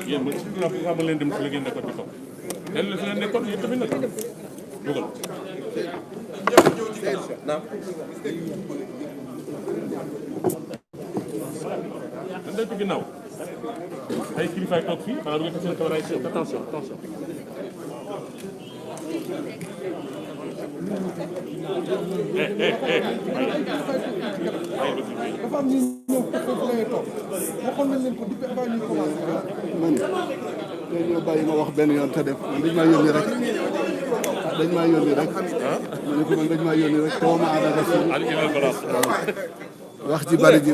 yéen ba pourquoi ma leen dem ci la ngeen nekkoon di toog dellu fi leen nekkoon yéen tamit nag dugal dañ day ci ginnaaw ay kilifaay toog fii xanaa du ngeen seen caméra yi attention attention dafa am ñu ñëw foofu lay toog waxoon nañ leen ko depuis avant ñuy commencé. man léegi ñoo bàyyi ma wax benn yoon te dem man dañ maa yónni rek dañ maa yónni rek ma ne ko man dañ maa yónni rek too ma àndaka si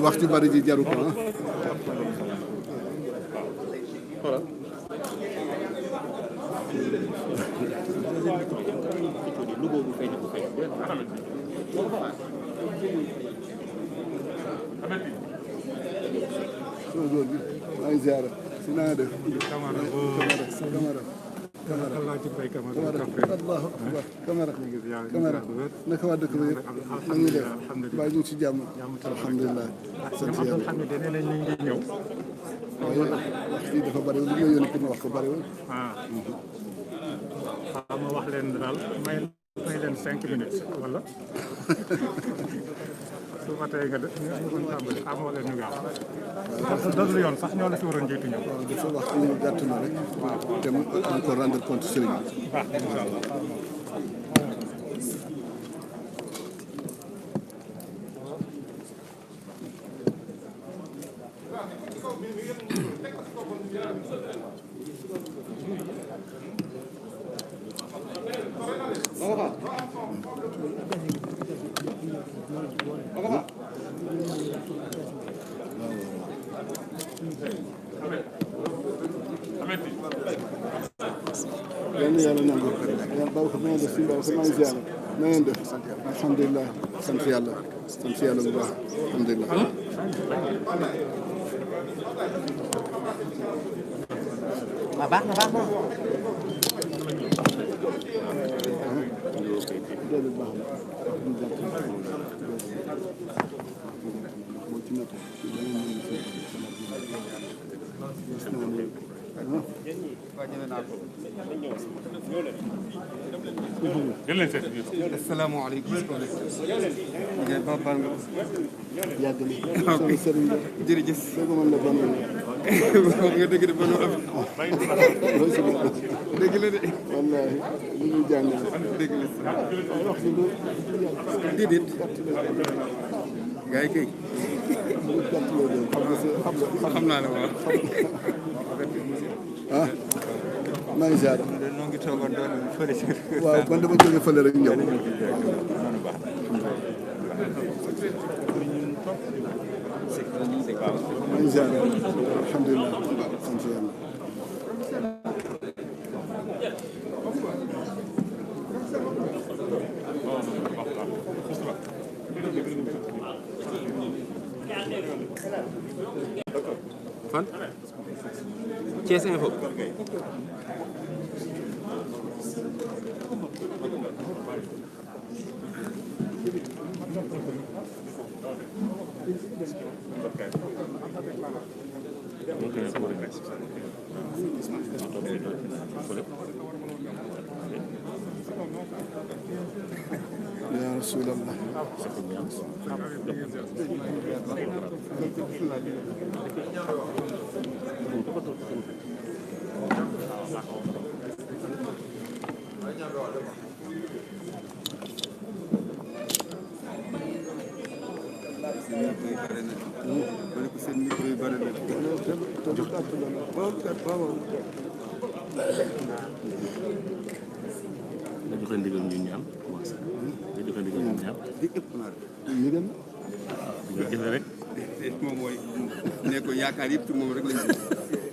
wax ci bari ji jaru ko ah. maa ngi ziar si naa def Camara naka waa dëkk bi yëpp na ngi def baa ñu ci jàmm alhamdulilah sant yàlla waaye wax ji dafa bëri li ma yónni pour ma wax ko bëriwul ma wax leen daal may leen 5 minutes wala su ma tey nga def ñu tàmbali amoo leen ñu gaaw dootul yoon sax ñoo la fi waroon jiitu ñëw. waaw dafa wax ñu gàtt na rek. waaw te mu ko rendre compte sëriñ bi. baax na incha allah. yàlla yàlla nangu yàlla baax na ngeen def si mbaaw maa ngi ziar na ngeen def alhamdulilah sant yàlla bu baax alhamdulilah. waaw baax na. asalaamaaleykum. ngeen baal nga. yàgg na. sama sëriñ la. jërëjëf. dëgg man la ban. wax nga dëgg de ban am. dëgg la de. wallaahi li ñuy jàng la. dëgg la. wax si lu. déedéet. gars yi kay. xam naa la waaw. ah. maa ngi ziar. noo ngi toogoon doon fële si. waaw man dama jóge fële rek ñëw. maa ngi ziar. alhamdulilah. sant yàlla. fan. Thiès Info. yaa rasulallah. seen micro yu bëri na. nga joxe ndigal ñu ñaan commencé nga joxe ndigal ñu ñaan di ëpp naa ñu dem nga jëfe rek moom mooy ne ko yaakaar yëpp ci moom rek lañ gis.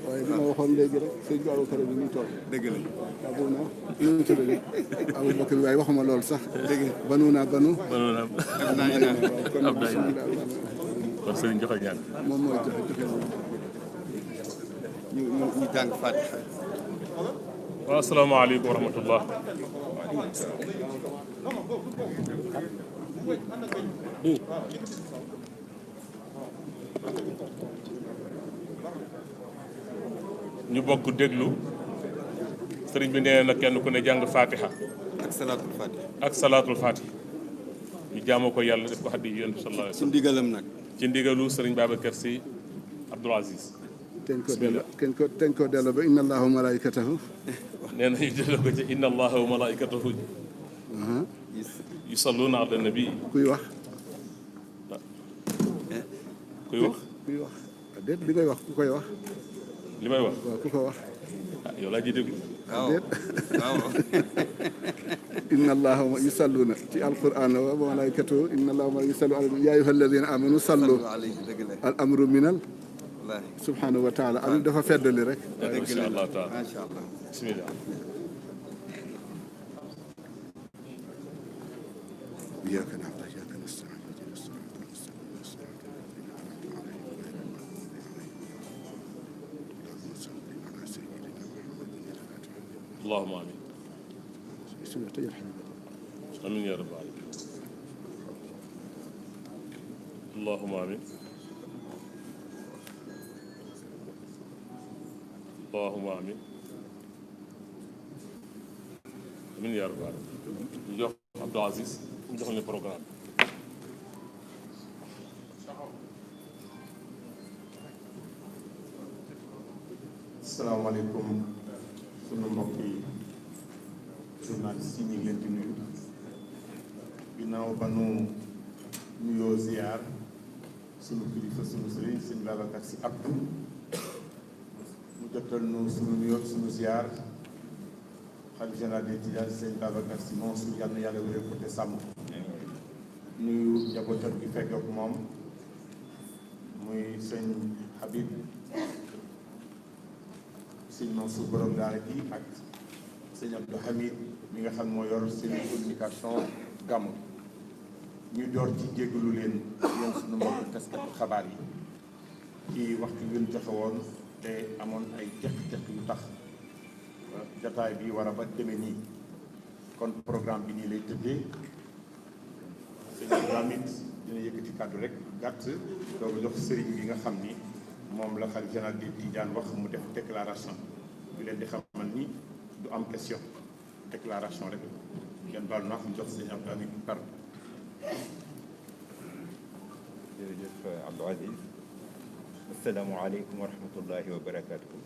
waaye li ma waxoon léegi rek sëñ Babacar bi ñu toog dëgg la waaw boobu nag ñu ngi ci dëgg Aboubacar waaye waxuma loolu sax dëgg banu naa banu am naa ina am naa kon sëriñ joxe ñaan moom mooy joxe ñu jàng Fatiha. waaw asalaamaaleykum wa rahmatullah ñu bokk déglu sëriñ bi nee na kenn ku ne jàng fatiha ak salaatul fatiha. ak salaatul fatiha ñu jaamoo ko yàlla def ko xaddi yonent bi sallallahu alayhi ci wa sallam ndigalam nag. ci ndigalu sëriñ Babacar Sy Abdoul Aziz. teñ ko delloo ba inna allaha wa malaikatahu nee na ñu delloo ko ci inna allaha wa malaikatahu yusalluna ala nabi. kuy wax kuy wax déet bi ngay wax ku koy wax li may wax waaw ku ko wax ah yow laa ji déglu. waaw déet waaw. inna allaha yusalluna ci alquran wa malaikatahu inna allaha yusallu ala ya ayyuha alladina amanu sallu alayhi dëgg la. al amru minal wallaahi. subhanahu wa taala am dafa feddali rek incha allah taala macha allah. bismillah. iyyaka na'budu wa iyyaka nasta'in ihdinas sirata al-mustaqim sirata alladhina an'amta alayhim ghayril maghdubi alayhim allahumma salli ala sayyidina muhammadin al-fatih allahumma amin. bismillah tëjal amin ya rabbal alamin. allahumma amin. allahumma amin. amin ya rabbal alamin. ñu jox Abdou Aziz ñu jox leen programme. asalaamaaleykum sunu mbokk yi journaliste yi ñu ngi leen di nuyu ginnaaw ba nu nuyoo ziar sunu kilifa sunu sëriñ sëñ Babacar Sy Abdou mu jotal nu sunu nuyoo sunu ziar xalifa général des Tidianes sëñ Babacar Sy Mansour yal na yàlla wéral ko te sàmm nuyu njabootam gi fekk ak moom muy sëñ Habib sëñ Mansour borom daara ji ak sëñ Abdou Hamid mi nga xam moo yor seen communication gàmm ñu door ci jéggalu leen yéen suñu mbokk taskatu xabaar yi ci waxtu yu ñu joxe woon te amoon ay teq-teq yu tax jataay bi war a ba demee nii kon programme bi nii lay tëddee sëñ Abdou Hamid dina yëkkati kàddu rek gàtt dooga jox sëriñ bi nga xam ni moom la xalifa général des Tidianes wax mu def déclaration bi leen di xamal ni du am question déclaration rek ngeen baal naa mu jox sëñ Abdou Hamid par jërëjëf Abdou Aziz asalaamaaleykum wa rahmatullahi wa barakaatu.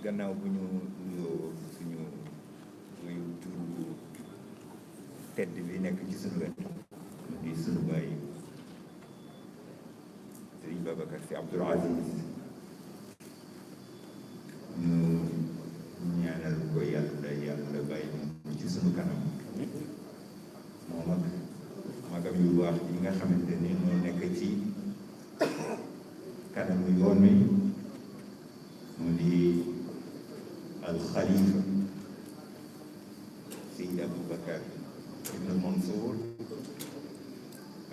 gannaaw bu ñu nuyoo suñu wuyu turu tedd bi nekk ci suñu wet di suñu bàyyi Sëriñ Babacar Sy Abdoul Aziz ñu ñaanal ko yàlla bàyyi moom ci suñu kanam moom ak magam yu baax yi nga xamante ni moo nekk ci kanamu yoon wi mu di alxalifa Seydi Aboubacar Ibn Mansour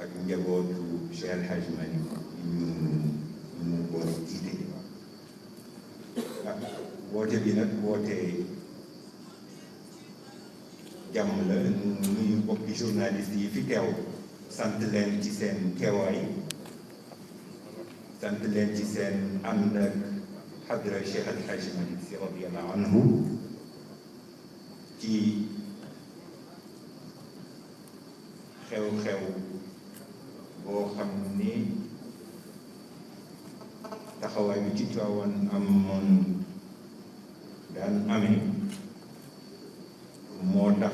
ak njabootu Cheikh El Hadj Malick ñu ko jiite ak woote bi nag woote jàmm la ñu nuyu bokki journaliste yi fi teew sant leen ci seen teewaay sant leen ci seen ànd ak xadra Cheikh El Hadj Malick Sy radiyallahu anhu ci xew-xew boo xam ni taxawaay bi ci Tiwaawan amoon daan amee moo tax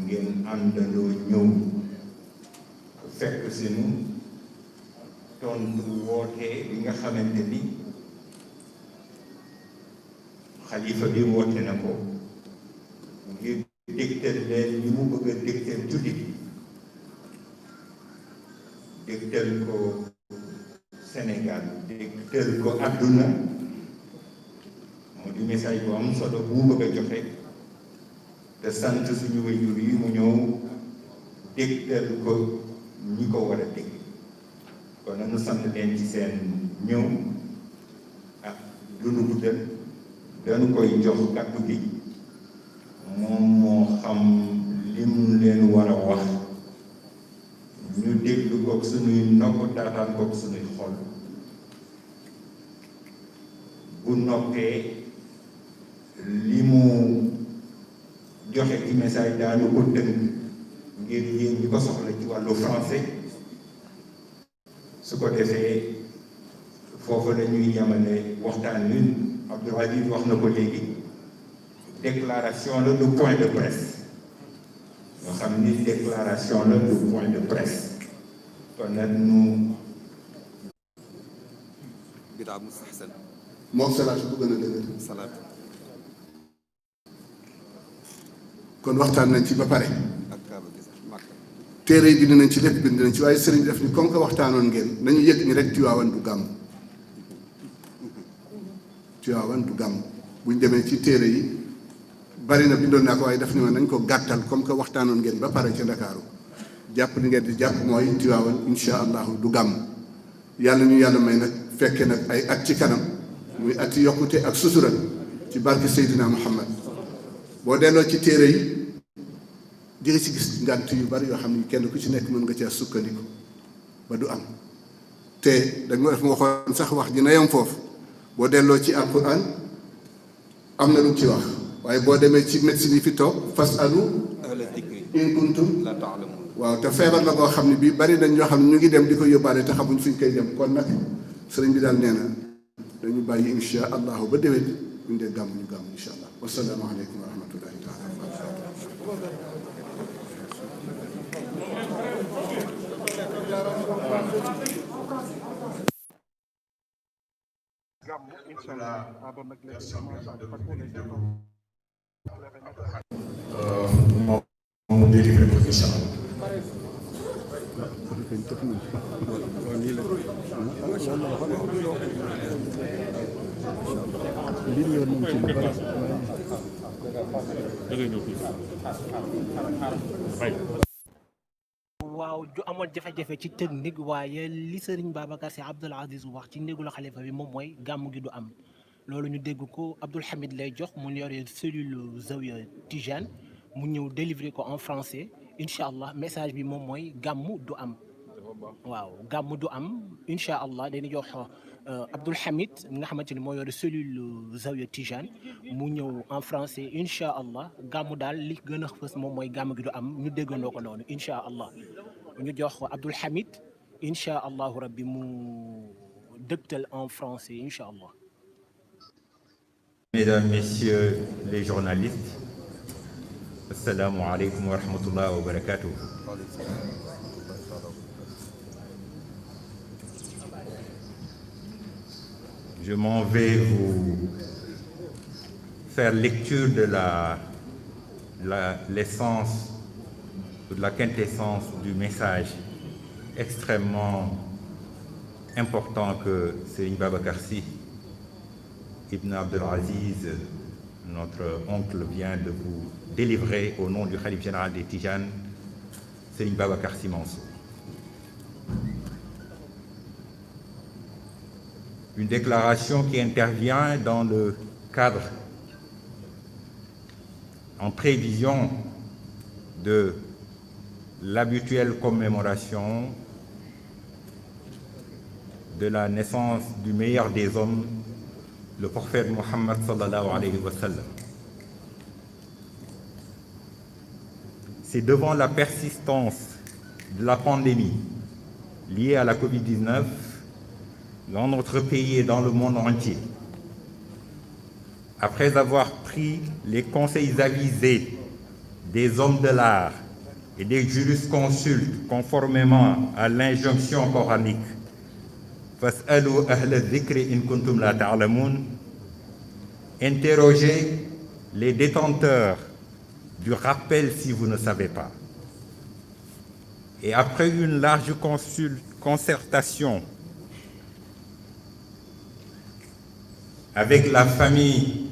ngeen àndandoo ñëw fekk sinu tontu woote bi nga xamante ni xalifa bi woote na ko ngir dégtal leen li mu bëgg a dégtal jullit dégtal ko Sénégal dégtal ko àdduna mu di message bu am solo bu mu bëgg a joxe te sant suñu waajur yi mu ñëw dégtal ko ñi ko war a dégg kon nañu sant leen ci seen ñëw ak lu nu guddal dañu koy jox kàddu gi moom moo xam li mu leen war a wax ñu déglu kook suñuy nopp taataan kook suñuy xol bu noppee li mu joxe ci message daanu ko tënk ngir yéen ñi ko soxla ci wàllu français su ko defee foofu la ñuy yemale waxtaan wi. Abdoul Aziz wax na ko léegi déclaration la du point de presse nga xam ni déclaration la du point de presse kon nag nu bidaa mustahsan moom salaatu bu gën a dëgër salaat kon waxtaan nañ ci ba pare ak kaaba gi sax màkk téere yi bind nañ ci lépp bind nañ ci waaye sëriñ def ni comme que waxtaanoon ngeen nañu yëg ni rek Tiwaawan du gàmm Tiwaawan du gàmm buñ demee ci téere yi bari na bindoon naa ko waaye daf ni ma nañ ko gàttal comme que waxtaanoon ngeen ba pare ca Ndakaaru jàpp li ngeen di jàpp mooy Tiwaawan insha allahu du gàmm yàlla ñu yàlla may nag fekke nag ay at ci kanam muy ati yokkute ak sutura ci barke Seydina Muhammad boo delloo ci téere yi di nga ci gis ngànt yu bari yoo xam ne kenn ku ci nekk mën nga caa sukkandiku ba du am te da nga def ma waxoon sax wax ji na yem foofu boo delloo ci alquran am na lu ci wax waaye boo demee ci médecine yi fi toog fasalu ahla dikri in kuntum la ta'lamun waaw te feebar la boo xam ne bii bari nañ ñoo xam ne ñu ngi dem di ko yóbbaale te xamuñ fuñ koy dem kon nag sëriñ bi daal nee na dañu bàyyi insha allahu ba déwén ñu dee gàmm ñu gàmm insha allah wasalaamu aleykum wa rahmatullahi taala wa barakatuh moom délivré ko incha allah. waaw ju amoon jafe-jafe ci technique waaye li Serigne Babacar Sy Abdoul Aziz wax ci ndéglu xalifa bi moom mooy gàmm gi du am loolu ñu dégg ko Abdoul Hamid lay jox mu yore cellule Zawiya Tijane mu ñëw délivrer ko en français incha allah message bi moom mooy gàmm du am waaw gàmm du am incha allah dañuy jox Abdoul Hamid nga xamante ni moo yore cellule Zawiya Tijane mu ñëw en français incha allah gàmm daal li gën a fës moom mooy gàmm gi du am ñu déggandoo ko noonu incha allah ñu jox Abdoul Hamid incha allahu rabbi mu dëgtal en français incha allah. Mesdames, Messieurs les journalistes, assalamu alaikum wa rahmatullahi wa barakatuh. Je m'en vais vous faire lecture de l'essence, de la quintessence du message extrêmement important que Serigne Babacar Sy Ibn Abdoul Aziz, notre oncle, vient de vous délivrer au nom du Khalife général des Tijanes, Serigne Babacar Sy Mansour. Une déclaration qui intervient dans le cadre, en prévision de l'habituelle commémoration de la naissance du meilleur des hommes, le prophète Mohammed sallallahu alayhi wa sallam. C'est devant la persistance de la pandémie liée à la Covid-19 dans notre pays et dans le monde entier, après avoir pris les conseils avisés des hommes de l'art et des jurisconsultes conformément à l'injonction coranique Fas'alu ahla dhikri in kuntum la ta'lamun, interrogez les détenteurs du rappel si vous ne savez pas. Et après une large concertation avec la famille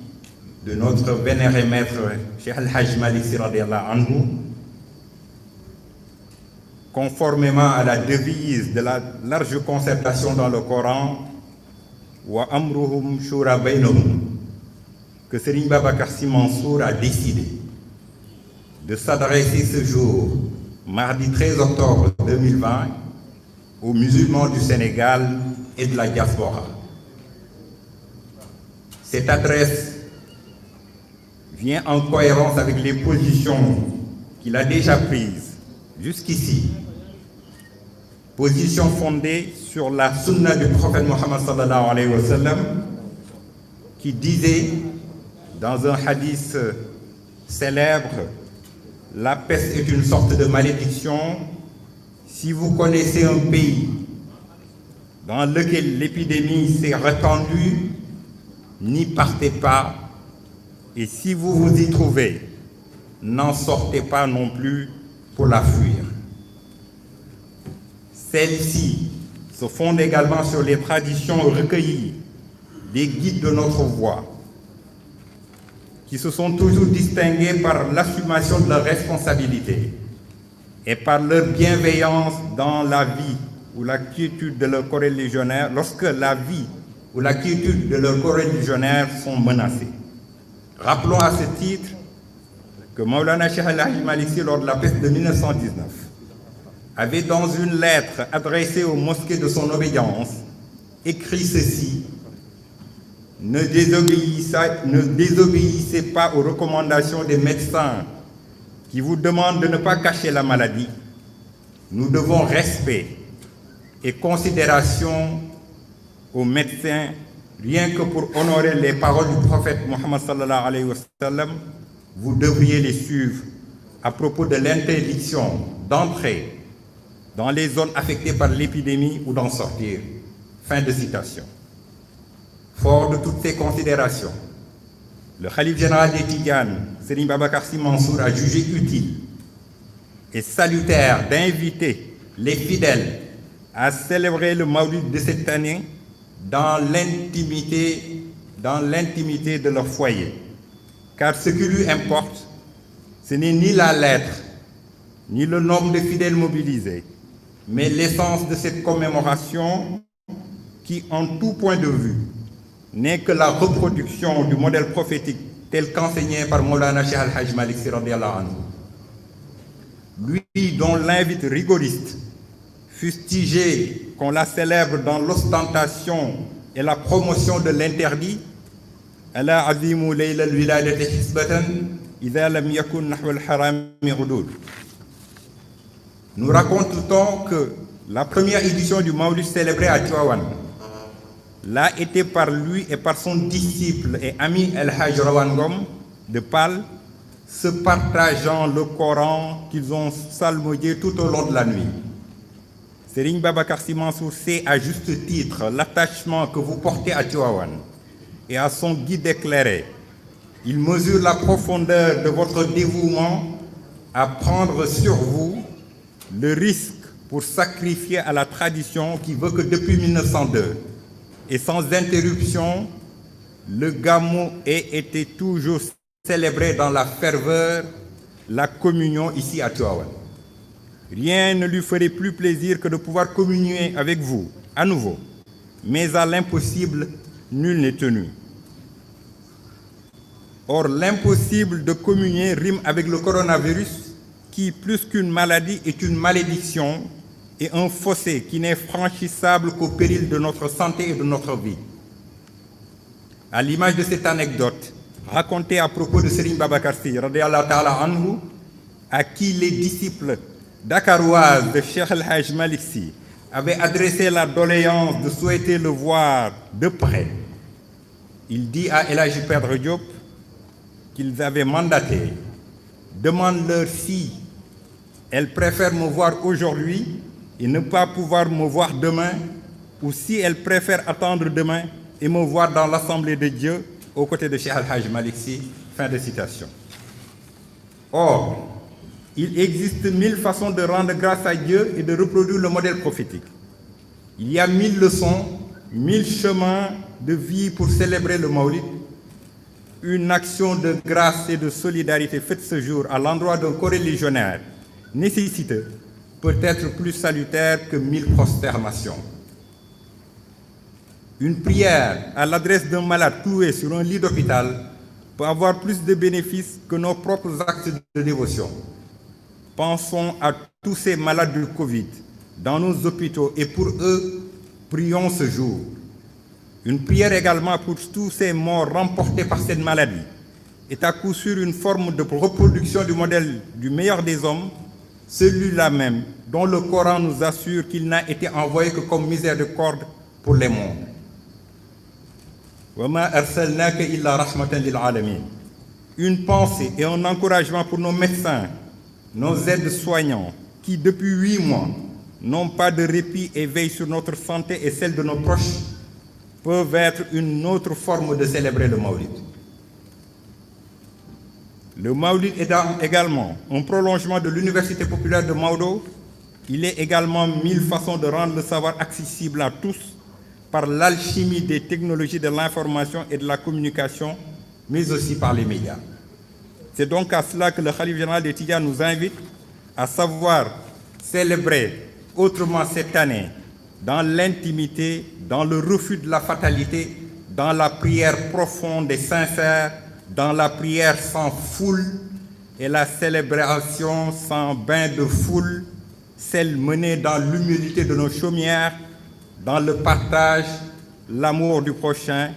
de notre vénéré maître Cheikh Al-Hajj Malick Sy radiyallahu anhu, conformément à la devise de la large concertation dans le Coran, wa amruhum shura baynahum, que Serigne Babacar Sy Mansour a décidé de s'adresser ce jour, mardi 13 octobre 2020, aux musulmans du Sénégal et de la diaspora. Cette adresse vient en cohérence avec les positions qu'il a déjà prises jusqu'ici. Position fondée sur la sunna du prophète Mohammed sallallahu alayhi wa sallam, qui disait dans un hadith célèbre: la peste est une sorte de malédiction. Si vous connaissez un pays dans lequel l'épidémie s'est répandue, n'y partez pas, et si vous vous y trouvez, n'en sortez pas non plus pour la fuir. Celles-ci se fondent également sur les traditions recueillies des guides de notre voie, qui se sont toujours distingués par l'assumation de leurs responsabilités et par leur bienveillance dans la vie ou la quiétude de leurs coreligionnaires, lorsque la vie ou la quiétude de leurs coreligionnaires sont menacées. Rappelons à ce titre que Maulana Cheikh El Hadji Malick Sy, lors de la peste de 1919, avait dans une lettre adressée aux mosquées de son obédience écrit ceci: ne désobéissez pas aux recommandations des médecins qui vous demandent de ne pas cacher la maladie. Nous devons respect et considération aux médecins, rien que pour honorer les paroles du prophète Mohammed sallallahu alayhi wa sallam. Vous devriez les suivre à propos de l'interdiction d'entrer dans les zones affectées par l'épidémie ou d'en sortir. Fin de citation. Fort de toutes ces considérations, le khalife général des Tidianes, Serigne Babacar Sy Mansour, a jugé utile et salutaire d'inviter les fidèles à célébrer le Mawlid de cette année dans l'intimité de leur foyer. Car ce qui lui importe, ce n'est ni la lettre, ni le nombre de fidèles mobilisés, mais l'essence de cette commémoration qui, en tout point de vue, n'est que la reproduction du modèle prophétique tel qu'enseigné par Maulana Cheikh El Hadji Malick Sy radiyallahu anhu. Lui dont l'invite rigoriste fustigé qu'on la célèbre dans l'ostentation et la promotion de l'interdit, ala azimu layla al-wiladati hisbatan idha lam yakun nahwa al-harami hudud. Nous racontons que la première édition du Mawlid célébré à Tivaouane l'a été par lui et par son disciple et ami El Hadj Rawane Ngom de Pal, se partageant le Coran qu'ils ont psalmodié tout au long de la nuit. Serigne Babacar Sy Mansour sait à juste titre l'attachement que vous portez à Tivaouane et à son guide éclairé. Il mesure la profondeur de votre dévouement à prendre sur vous le risque pour sacrifier à la tradition qui veut que depuis 1902 et sans interruption, le Gamou ait été toujours célébré dans la ferveur, la communion ici à Tivaouane. Rien ne lui ferait plus plaisir que de pouvoir communier avec vous à nouveau, mais à l'impossible, nul n'est tenu. Or, l'impossible de communier rime avec le coronavirus qui, plus qu'une maladie, est une malédiction et un fossé qui n'est franchissable qu'au péril de notre santé et de notre vie. À l'image de cette anecdote racontée à propos de Serigne Babacar Sy radiyallahu ta'ala anhu, à qui les disciples dakaroises de Cheikh El Hadji Malick Sy avaient adressé la doléance de souhaiter le voir de près. Il dit à El Hadji Pedre Diop qu'ils avaient mandaté: demande-leur si elle préfère me voir aujourd'hui et ne pas pouvoir me voir demain, ou si elle préfère attendre demain et me voir dans l'Assemblée de Dieu aux côtés de Cheikh El Hadji Malick Sy. Fin de citation. Or, il existe 1000 façons de rendre grâce à Dieu et de reproduire le modèle prophétique. Il y a 1000 leçons, 1000 chemins de vie pour célébrer le Mawlid. Une action de grâce et de solidarité faite ce jour à l'endroit d'un coreligionnaire nécessiteux peut être plus salutaire que 1000 prosternations. Une prière à l'adresse d'un malade cloué sur un lit d'hôpital peut avoir plus de bénéfices que nos propres actes de dévotion. Pensons à tous ces malades du Covid dans nos hôpitaux et pour eux, prions ce jour. Une prière également pour tous ces morts remportés par cette maladie est à coup sûr une forme de reproduction du modèle du meilleur des hommes, celui-là même dont le Coran nous assure qu'il n'a été envoyé que comme miséricorde pour les mondes. Wa ma arsalnaka illa rahmatan lil alamin. Une pensée et un encouragement pour nos médecins, nos aides-soignants, qui depuis 8 mois n'ont pas de répit et veillent sur notre santé et celle de nos proches, peuvent être une autre forme de célébrer le Mawlid. Le Mawlid est également un prolongement de l'Université populaire de Maodo. Il est également 1000 façons de rendre le savoir accessible à tous par l'alchimie des technologies de l'information et de la communication, mais aussi par les médias. C'est donc à cela que le Khalife général des Tidjanes nous invite à savoir célébrer autrement cette année, dans l'intimité, dans le refus de la fatalité, dans la prière profonde et sincère, dans la prière sans foule et la célébration sans bain de foule, celle menée dans l'humilité de nos chaumières, dans le partage, l'amour du prochain,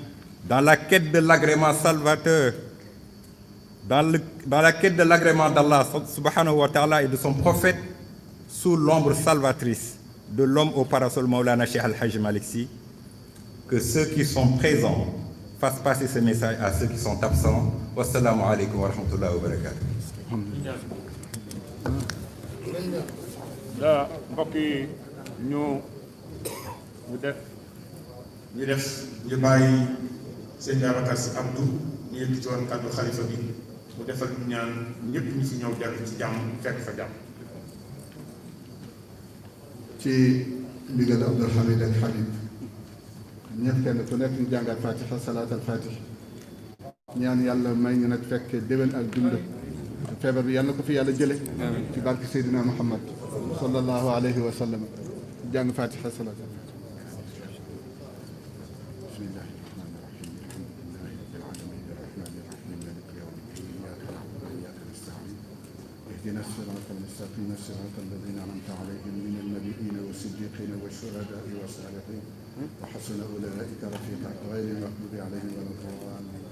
dans la quête de l'agrément salvateur, dans la quête de l'agrément d'Allah subhanahu wa ta'ala et de son prophète, sous l'ombre salvatrice de l'homme au parasol Maulana Cheikh Al-Hajj Malick Sy. Que ceux qui sont présents fassent passer ce message à ceux qui sont absents. Wassalamu alaikum wa rahmatullahi wa barakatuh. mbokk yi ñu bàyyi sëñ Babacar Sy Abdou ñu yëg ci woon kàddu xalifa bi mu defal ñu ñaan ñëpp ñu fi ñëw dellu ci jàmm fekk fa jàmm. ci ndigal Abdoul Hamid ak Habib ñëpp kenn ku nekk ñu jàngat fatiha salaat al fatih ñaan yàlla may ñu nag fekk déwén ak dund feebar bi yàlla na ko fi yàlla jële ci barke Seydina Muhammad sallallahu alayhi wa sallam jàng fatiha salaat al fatih bismillahi rahmani rahim alhamdulillahi rabbil alamin arrahmani rahim maliki yawmi ddin iyyaka na'budu wa iyyaka nasta'in اهدنا الصراط المستقيم صراط الذين أنعمت عليهم من النبيين والصديقين والشهداء والصالحين وحسن أولئك رفيقا غير المغضوب عليهم ولا الضالين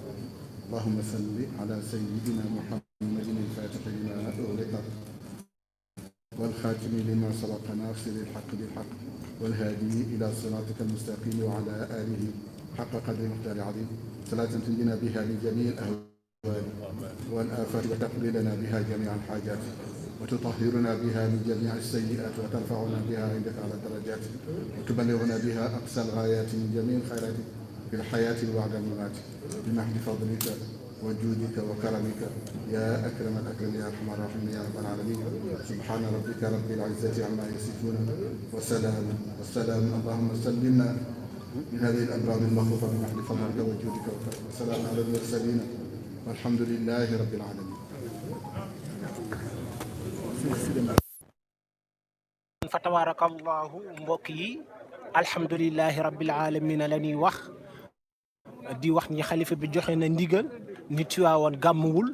اللهم صل على سيدنا محمد الفاتح لما أغلق والخاتم لما سبق ناصر الحق بالحق والهادي إلى صراطك المستقيم وعلى آله حق قدر مقدار عظيم صلاة تنجينا بها من جميع الأهوال والآفات وتقضي لنا بها جميع الحاجات وتطهرنا بها من جميع السيئات وترفعنا بها عندك على الدرجات وتبلغنا بها أقصى الغايات من جميع الخيرات في الحياة وبعد الممات بمحض فضلك وجودك وكرمك يا أكرم الأكرمين يا أرحم الراحمين يا رب العالمين سبحان ربك رب العزة عما يصفون والسلام اللهم سلمنا من هذه الأمراض المخوفة بمحض فضلك وجودك وكرمك والسلام على المرسلين والحمد لله رب العالمين. fa tabarakallahu mbokk yi alhamdulilahi rabbil alamin la ñuy wax di wax ni xalifa bi joxe na ndigal ni Tiwaawan gàmmuwul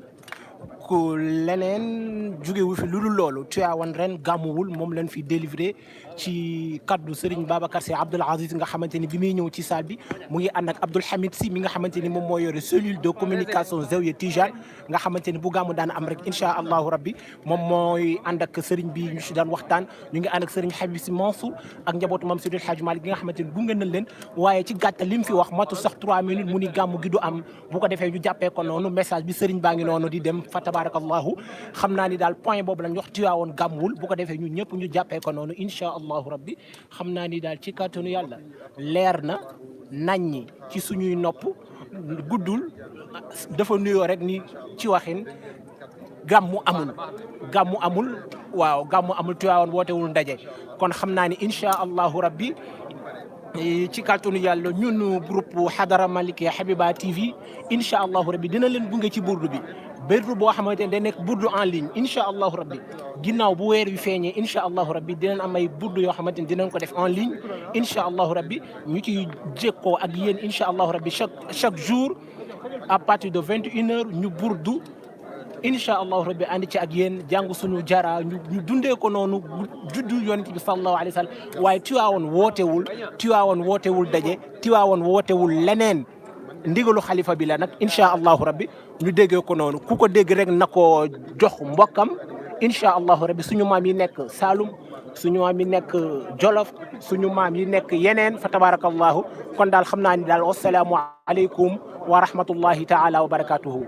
ku leneen jógewu fi lu dul loolu Tiwaawan ren gàmmuwul moom lañ fi délivré ci kaddu Serigne Babacar Sy Abdoul Aziz nga xamante ni bi muy ñëw ci salle bi mu ngi ànd ak Abdoul Hamid Sy mi nga xamante ni moom moo yore cellule de communication Zawiya Tijane nga xamante ni bu gàmmu daan am rek incha allahu rabbi moom mooy ànd ak Serigne bi ñu si daan waxtaan ñu ngi ànd ak Serigne Habib Sy Mansour ak njabootu Mame Seydil Hadji Malick gi nga xamante ni gunge nañ leen waaye ci gàttal li mu fi wax matu sax 3 minutes mu ni gàmmu gi du am bu ko defee ñu jàppee ko noonu message bi Serigne baa ngi noonu di dem fa tabarakallahu xam naa ni daal point boobu lañ wax Tiwaawoon gàmmuwul bu ko defee ñu ñëpp ñu jàppee ko noonu incha allahu rabbi xam naa ni daal ci kàttanu yàlla leer na naññi ci suñuy nopp guddul dafa nuyoo rek ni ci waxin gàmmu amul waaw gàmmu amul Tiwaawoon wootewul ndaje kon xam naa ni incha allahu rabbi ci kàttanu yàlla ñun groupe Hadara Malikia Habiba TV incha allahu rabbi dina leen gunge ci burdu bi burdu boo xamante ne day nekk burdu en ligne incha allahu rabbi ginnaaw bu weer wi feeñee incha allahu rabbi dinañ am ay burdu yoo xamante ne dinañ ko def en ligne incha allahu rabbi ñu ciy jékkoo ak yéen incha allahu rabbi chaque jour à partir de 21h ñu burdu incha allahu rabbi andi ci ak yéen jàng suñu jara ñu dundee ko noonu juddu yonent bi sallallahu alayhi wa sallam waaye Tiwaawoon wootewul daje Tiwaawoon wootewul leneen ndigalu xalifa bi la nag incha allahu rabbi ñu déggee ko noonu ku ko dégg rek na ko jox mbokkam incha allahu rabbi suñu maam yi nekk Saalum suñu maam yi nekk Jolof suñu maam yi nekk yeneen fa tabarakallahu kon daal xam naa ni daal wasalaamu aleykum wa rahmatullahi taala wa barakatuhu